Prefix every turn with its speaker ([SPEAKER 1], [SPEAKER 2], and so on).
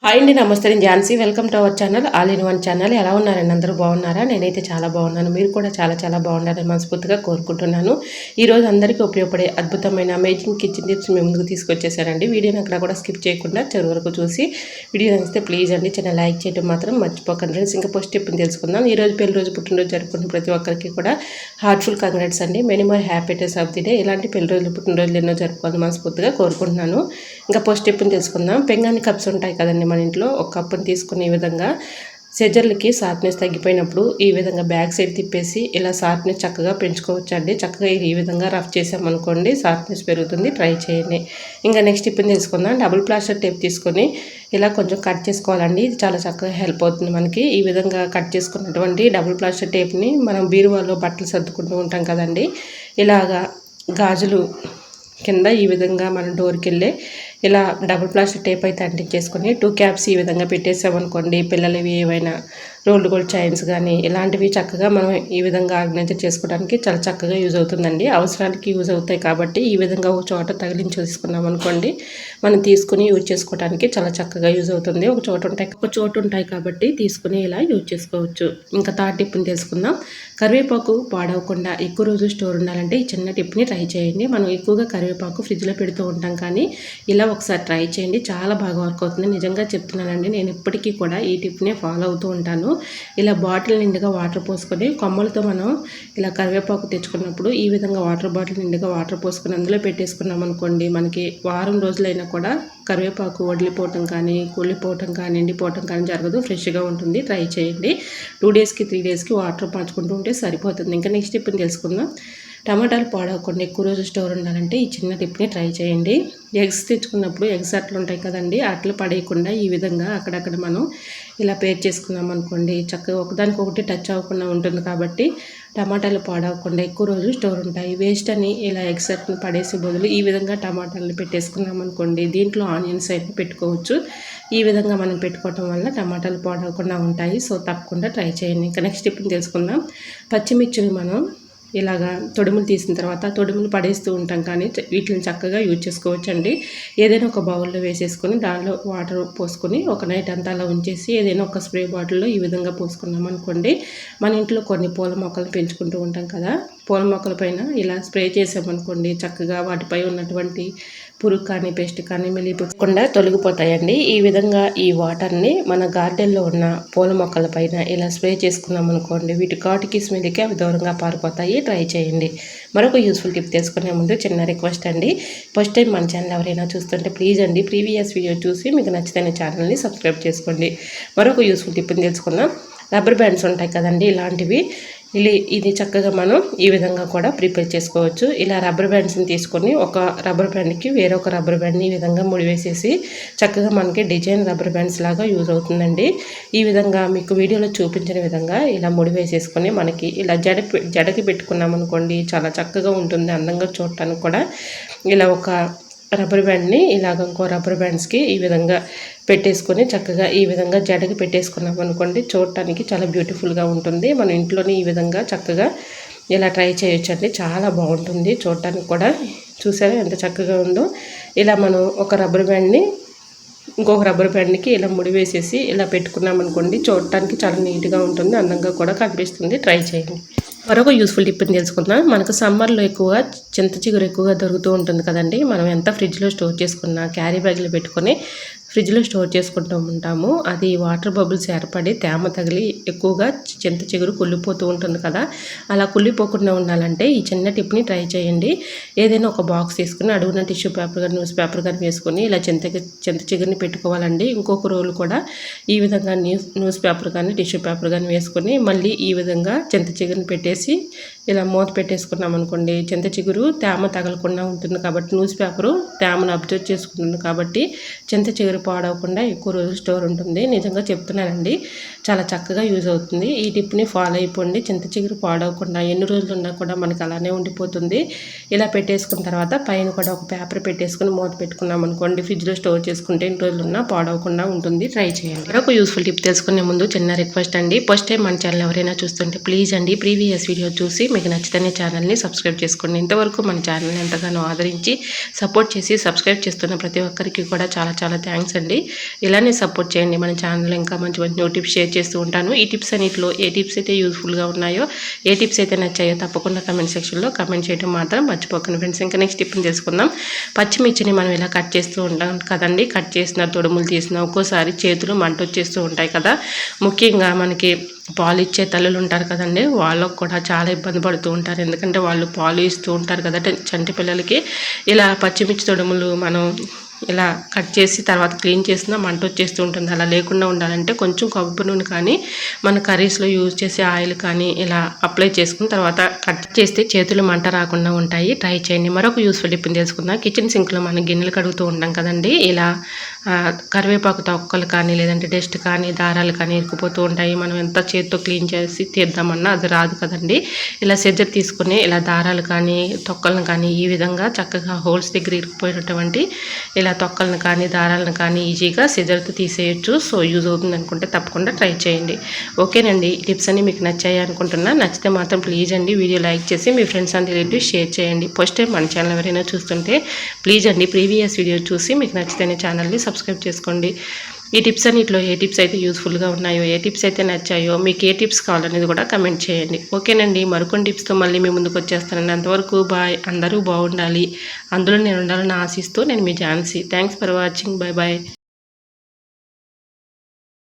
[SPEAKER 1] Hi అండి, నమస్తే. నేను Jhansi. Welcome to our channel all in one channel. ఎలా ఉన్నారండి? అందరూ బాగున్నారా? నేనైతే చాలా బాగున్నాను. మీరు కూడా చాలా బాగున్నారని మనస్ఫూర్తిగా కోరుకుంటున్నాను. ఈరోజు అందరికీ ఉపయోగపడే అద్భుతమైన అమేజింగ్ కిచెన్ టిప్స్ మేము ముందుకు తీసుకొచ్చేసానండి. వీడియోని అక్కడ కూడా స్కిప్ చేయకుండా చివరి వరకు చూసి వీడియో నచ్చితే ప్లీజ్ అండి చిన్న లైక్ చేయడం మాత్రం మర్చిపోకండి ఫ్రెండ్స్. ఇంకా పోస్ట్ టిప్ని తెలుసుకుందాం. ఈరోజు పెళ్లి రోజు పుట్టినరోజు జరుపుకున్న ప్రతి ఒక్కరికి కూడా హార్ట్ఫుల్ కంగ్రాట్స్ అండి. Many more happy days of the day. ఇలాంటి పెళ్లి రోజులు పుట్టినరోజులు ఎన్నో జరుపుకోవాలని మనస్ఫూర్తిగా కోరుకుంటున్నాను. ఇంకా పోస్ట్ టిప్ని తెలుసుకుందాం. పెంగాని కప్స్ ఉంటాయి కదండి మన ఇంట్లో. ఒక కప్పుని తీసుకుని ఈ విధంగా సెజర్లకి షార్ప్నెస్ తగ్గిపోయినప్పుడు ఈ విధంగా బ్యాక్ సైడ్ తిప్పేసి ఇలా షార్ప్నెస్ చక్కగా పెంచుకోవచ్చండి. చక్కగా ఈ విధంగా రఫ్ చేసామనుకోండి షార్ప్నెస్ పెరుగుతుంది. ట్రై చేయండి. ఇంకా నెక్స్ట్ టిప్ తీసుకుందాం. డబుల్ ప్లాస్టర్ టేప్ తీసుకొని ఇలా కొంచెం కట్ చేసుకోవాలండి. ఇది చాలా చక్కగా హెల్ప్ అవుతుంది మనకి. ఈ విధంగా కట్ చేసుకున్నటువంటి డబుల్ ప్లాస్టర్ టేప్ని మనం బీరువాలో బట్టలు సర్దుకుంటూ ఉంటాం కదండి. ఇలాగా గాజులు కింద ఈ విధంగా మన డోర్కి వెళ్ళే ఇలా డబుల్ ప్లాస్టిక్ టేప్ అయితే అంటించేసుకొని 2 క్యాప్స్ ఈ విధంగా పెట్టేసామనుకోండి, పిల్లలవి ఏవైనా రోల్డ్ గోల్డ్ చైన్స్ కానీ ఇలాంటివి చక్కగా మనం ఈ విధంగా ఆర్గనైజ్ చేసుకోవడానికి చాలా చక్కగా యూజ్ అవుతుందండి. అవసరానికి యూజ్ అవుతాయి కాబట్టి ఈ విధంగా ఒక చోట తగిలించి తీసుకున్నాం అనుకోండి, మనం తీసుకుని యూజ్ చేసుకోవడానికి చాలా చక్కగా యూజ్ అవుతుంది. ఒక చోటు ఉంటాయి కాబట్టి తీసుకుని ఇలా యూజ్ చేసుకోవచ్చు. ఇంకా థర్డ్ టిప్ని తెలుసుకుందాం. కరివేపాకు పాడవకుండా ఎక్కువ రోజు స్టోర్ ఉండాలంటే ఈ చిన్న టిప్ని ట్రై చేయండి. మనం ఎక్కువగా కరివేపాకు ఫ్రిడ్జ్లో పెడుతూ ఉంటాం కానీ ఇలా ఒకసారి ట్రై చేయండి. చాలా బాగా వర్క్ అవుతుంది. నిజంగా చెప్తున్నానండి, నేను ఇప్పటికీ కూడా ఈ టిప్నే ఫాలో అవుతూ ఉంటాను. ఇలా బాటిల్ నిండుగా వాటర్ పోసుకొని కొమ్మలతో మనం ఇలా కరివేపాకు తెచ్చుకున్నప్పుడు ఈ విధంగా వాటర్ బాటిల్ నిండుగా వాటర్ పోసుకొని అందులో పెట్టేసుకున్నాం అనుకోండి, మనకి వారం రోజులైనా కూడా కరివేపాకు వదిలిపోవటం కానీ కూలిపోవటం కానీ ఎండిపోవటం కానీ జరగదు. ఫ్రెష్గా ఉంటుంది. ట్రై చేయండి. 2 డేస్కి 3 డేస్కి వాటర్ పంచుకుంటూ ఉంటే సరిపోతుంది. ఇంకా నెక్స్ట్ టిప్ని తెలుసుకుందాం. టమాటాలు పాడవకుండా ఎక్కువ రోజు స్టోర్ ఉండాలంటే ఈ చిన్న టిప్ని ట్రై చేయండి. ఎగ్స్ తెచ్చుకున్నప్పుడు ఎగ్స్ అట్లు ఉంటాయి కదండి, అట్లు పడేయకుండా ఈ విధంగా అక్కడక్కడ మనం ఇలా పేర్ చేసుకున్నాం అనుకోండి, చక్కగా ఒకదానికొకటి టచ్ అవ్వకుండా ఉంటుంది. కాబట్టి టమాటాలు పాడవకుండా ఎక్కువ రోజులు స్టోర్ ఉంటాయి. వేస్ట్ అని ఇలా ఎగ్స్ అట్లు పడేసే బదులు ఈ విధంగా టమాటాలను పెట్టేసుకున్నాం అనుకోండి, దీంట్లో ఆనియన్స్ అయితే పెట్టుకోవచ్చు. ఈ విధంగా మనం పెట్టుకోవటం వల్ల టమాటాలు పాడవకుండా ఉంటాయి. సో తప్పకుండా ట్రై చేయండి. ఇంకా నెక్స్ట్ టిప్ని తెలుసుకుందాం. పచ్చిమిర్చిని మనం ఇలాగా తొడుములు తీసిన తర్వాత తొడుములు పడేస్తూ ఉంటాం కానీ వీటిని చక్కగా యూజ్ చేసుకోవచ్చు అండి. ఏదైనా ఒక బౌల్లో వేసేసుకొని దానిలో వాటర్ పోసుకొని ఒక నైట్ అంతా అలా ఉంచేసి ఏదైనా ఒక స్ప్రే బాటిల్లో ఈ విధంగా పోసుకున్నాం అనుకోండి, మన ఇంట్లో కొన్ని పూల మొక్కలు పెంచుకుంటూ ఉంటాం కదా, పూల మొక్కల పైన ఇలా స్ప్రే చేసామనుకోండి చక్కగా వాటిపై ఉన్నటువంటి పురుగు కానీ పెస్ట్ కానీ మెలిపోకుండా తొలగిపోతాయండి. ఈ విధంగా ఈ వాటర్ని మన గార్డెన్లో ఉన్న పూల మొక్కల పైన ఇలా స్ప్రే చేసుకున్నాం అనుకోండి, వీటి ఘాటుకి స్మెల్కి అవి దూరంగా పారిపోతాయి. ట్రై చేయండి. మరొక యూస్ఫుల్ టిప్ తెలుసుకునే ముందు చిన్న రిక్వెస్ట్ అండి, ఫస్ట్ టైం మన ఛానల్ ఎవరైనా చూస్తుంటే ప్లీజ్ అండి ప్రీవియస్ వీడియో చూసి మీకు నచ్చితే ఛానల్ని సబ్స్క్రైబ్ చేసుకోండి. మరొక యూస్ఫుల్ టిప్ని తెలుసుకుందాం. రబ్బర్ బ్యాండ్స్ ఉంటాయి కదండి, ఇలాంటివి ఇది చక్కగా మనం ఈ విధంగా కూడా ప్రిపేర్ చేసుకోవచ్చు. ఇలా రబ్బర్ బ్యాండ్స్ని తీసుకొని ఒక రబ్బర్ బ్యాండ్కి వేరొక రబ్బర్ బ్యాండ్ని ఈ విధంగా ముడివేసేసి చక్కగా మనకి డిజైన్ రబ్బర్ బ్యాండ్స్ లాగా యూజ్ అవుతుందండి. ఈ విధంగా మీకు వీడియోలో చూపించిన విధంగా ఇలా ముడివేసేసుకొని మనకి ఇలా జడకి పెట్టుకున్నాం అనుకోండి, చాలా చక్కగా ఉంటుంది. అందంగా చూడటానికి కూడా ఇలా ఒక రబ్బర్ బ్యాండ్ని ఇలాగ ఇంకో రబ్బర్ బ్యాండ్స్కి ఈ విధంగా పెట్టేసుకొని చక్కగా ఈ విధంగా జడకి పెట్టేసుకున్నాం అనుకోండి, చూడటానికి చాలా బ్యూటిఫుల్గా ఉంటుంది. మన ఇంట్లోనే ఈ విధంగా చక్కగా ఇలా ట్రై చేయొచ్చండి. చాలా బాగుంటుంది చూడటానికి కూడా. చూసారా ఎంత చక్కగా ఉందో. ఇలా మనం ఒక రబ్బర్ బ్యాండ్ని ఇంకొక రబ్బర్ బ్యాండ్కి ఇలా ముడివేసేసి ఇలా పెట్టుకున్నాం అనుకోండి, చూడటానికి చాలా నీట్గా ఉంటుంది, అందంగా కూడా కనిపిస్తుంది. ట్రై చేయండి. మరొక యూస్ఫుల్ టిప్ని తెలుసుకుందాం. మనకు సమ్మర్లో ఎక్కువగా చింత చిగురు ఎక్కువగా దొరుకుతూ ఉంటుంది కదండి. మనం ఎంత ఫ్రిడ్జ్లో స్టోర్ చేసుకున్నా క్యారీ బ్యాగ్లో పెట్టుకొని ఫ్రిడ్జ్లో స్టోర్ చేసుకుంటూ ఉంటాము. అది వాటర్ బబుల్స్ ఏర్పడి తేమ తగిలి ఎక్కువగా చింత చిగురు కుళ్ళిపోతూ ఉంటుంది కదా. అలా కుళ్ళిపోకుండా ఉండాలంటే ఈ చిన్న టిప్ని ట్రై చేయండి. ఏదైనా ఒక బాక్స్ తీసుకుని అడుగున టిష్యూ పేపర్ కానీ న్యూస్ పేపర్ కానీ వేసుకొని ఇలా చింత చిగురిని పెట్టుకోవాలండి. ఇంకొక రోల్ కూడా ఈ విధంగా న్యూస్ పేపర్ కానీ టిష్యూ పేపర్ కానీ వేసుకొని మళ్ళీ ఈ విధంగా చింత చిగురిని పెట్టేసి ఇలా మూత పెట్టేసుకున్నాం అనుకోండి, చింత చిగురు తేమ తగలకుండా ఉంటుంది. కాబట్టి న్యూస్ పేపరు తేమను అబ్జర్వ్ చేసుకుంటుంది కాబట్టి చింత చిగురు పాడవకుండా ఎక్కువ రోజులు స్టోర్ ఉంటుంది. నిజంగా చెప్తున్నానండి, చాలా చక్కగా యూజ్ అవుతుంది. ఈ టిప్ని ఫాలో అయిపోండి. చింత చిగురు పాడవకుండా ఎన్ని రోజులు ఉన్నా కూడా మనకి అలానే ఉండిపోతుంది. ఇలా పెట్టేసుకున్న తర్వాత పైన కూడా ఒక పేపర్ పెట్టేసుకుని మూత పెట్టుకున్నాం అనుకోండి, ఫ్రిడ్జ్లో స్టోర్ చేసుకుంటే ఎన్ని రోజులు ఉన్నా పాడవకుండా ఉంటుంది. ట్రై చేయండి. ఒక యూస్ఫుల్ టిప్ తెలుసుకునే ముందు చిన్న రిక్వెస్ట్ అండి, ఫస్ట్ టైం మన ఛానల్ ఎవరైనా చూస్తుంటే ప్లీజ్ అండి ప్రీవియస్ వీడియో చూసి మీకు నచ్చితేనే ఛానల్ని సబ్స్క్రైబ్ చేసుకోండి. ఇంతవరకు మన ఛానల్ని ఎంతగానో ఆదరించి సపోర్ట్ చేసి సబ్స్క్రైబ్ చేస్తున్న ప్రతి ఒక్కరికి కూడా చాలా చాలా థ్యాంక్స్ అండి. ఇలానే సపోర్ట్ చేయండి. మన ఛానల్లో ఇంకా మంచి మంచి న్యూ టిప్స్ షేర్ చేస్తూ ఉంటాను. ఈ టిప్స్ అన్నిటిలో ఏ టిప్స్ అయితే యూస్ఫుల్గా ఉన్నాయో, ఏ టిప్స్ అయితే నచ్చాయో తప్పకుండా కమెంట్ సెక్షన్లో కమెంట్ చేయడం మాత్రం మర్చిపోకండి ఫ్రెండ్స్. ఇంకా నెక్స్ట్ టిప్ని తెలుసుకుందాం. పచ్చిమిర్చిని మనం ఇలా కట్ చేస్తూ ఉంటాం కదండి. కట్ చేసిన తొడుములు తీసిన ఒక్కోసారి చేతులు మంట వచ్చేస్తూ ఉంటాయి కదా. ముఖ్యంగా మనకి పాలు ఇచ్చే తల్లులు ఉంటారు కదండి, వాళ్ళకు కూడా చాలా ఇబ్బంది పడుతూ ఉంటారు. ఎందుకంటే వాళ్ళు పాలు ఇస్తూ ఉంటారు కదా చంటి పిల్లలకి. ఇలా పచ్చిమిర్చి తొడుములు మనం ఇలా కట్ చేసి తర్వాత క్లీన్ చేసినా మంట వచ్చేస్తూ ఉంటుంది. అలా లేకుండా ఉండాలంటే కొంచెం కొబ్బరి నూనె కానీ మన కర్రీస్లో యూజ్ చేసే ఆయిల్ కానీ ఇలా అప్లై చేసుకుని తర్వాత కట్ చేస్తే చేతులు మంట రాకుండా ఉంటాయి. ట్రై చేయండి. మరొక యూస్ఫుల్ టిప్ని తెలుసుకుందాం. కిచెన్ సింక్లో మనం గిన్నెలు కడుగుతూ ఉంటాం కదండి. ఇలా కరివేపాకు తొక్కలు కానీ లేదంటే డస్ట్ కానీ దారాలు కానీ ఇరుక్కుపోతూ ఉంటాయి. మనం ఎంత చేతితో క్లీన్ చేసి తీద్దామన్నా అది రాదు కదండి. ఇలా సెజ్జర్ తీసుకుని ఇలా దారాలు కానీ తొక్కలను కానీ ఈ విధంగా చక్కగా హోల్స్ దగ్గర ఇరుక్కుపోయినటువంటి ఇలా తొక్కలను కానీ దారాలను కానీ ఈజీగా సిజర్తో తీసేయచ్చు. సో యూజ్ అవుతుంది అనుకుంటే తప్పకుండా ట్రై చేయండి. ఓకేనండి. ఈ టిప్స్ అన్ని మీకు నచ్చాయి అనుకుంటున్నా. నచ్చితే మాత్రం ప్లీజ్ అండి వీడియో లైక్ చేసి మీ ఫ్రెండ్స్ అండ్ రిలేటివ్స్ షేర్ చేయండి. ఫస్ట్ టైం మన ఛానల్ ఎవరైనా చూస్తుంటే ప్లీజ్ అండి ప్రీవియస్ వీడియో చూసి మీకు నచ్చితేనే ఛానల్ని సబ్స్క్రైబ్ చేసుకోండి. ఈ టిప్స్ అన్నిటిలో ఏ టిప్స్ అయితే యూస్ఫుల్గా ఉన్నాయో, ఏ టిప్స్ అయితే నచ్చాయో, మీకు ఏ టిప్స్ కావాలనేది కూడా కమెంట్ చేయండి. ఓకేనండి. మరికొన్ని టిప్స్తో మళ్ళీ మీ ముందుకు వచ్చేస్తానండి. అంతవరకు బాయ్. అందరూ బాగుండాలి, అందులో నేను ఉండాలని ఆశిస్తూ నేను మీ Jhansi. Thanks for watching. Bye bye.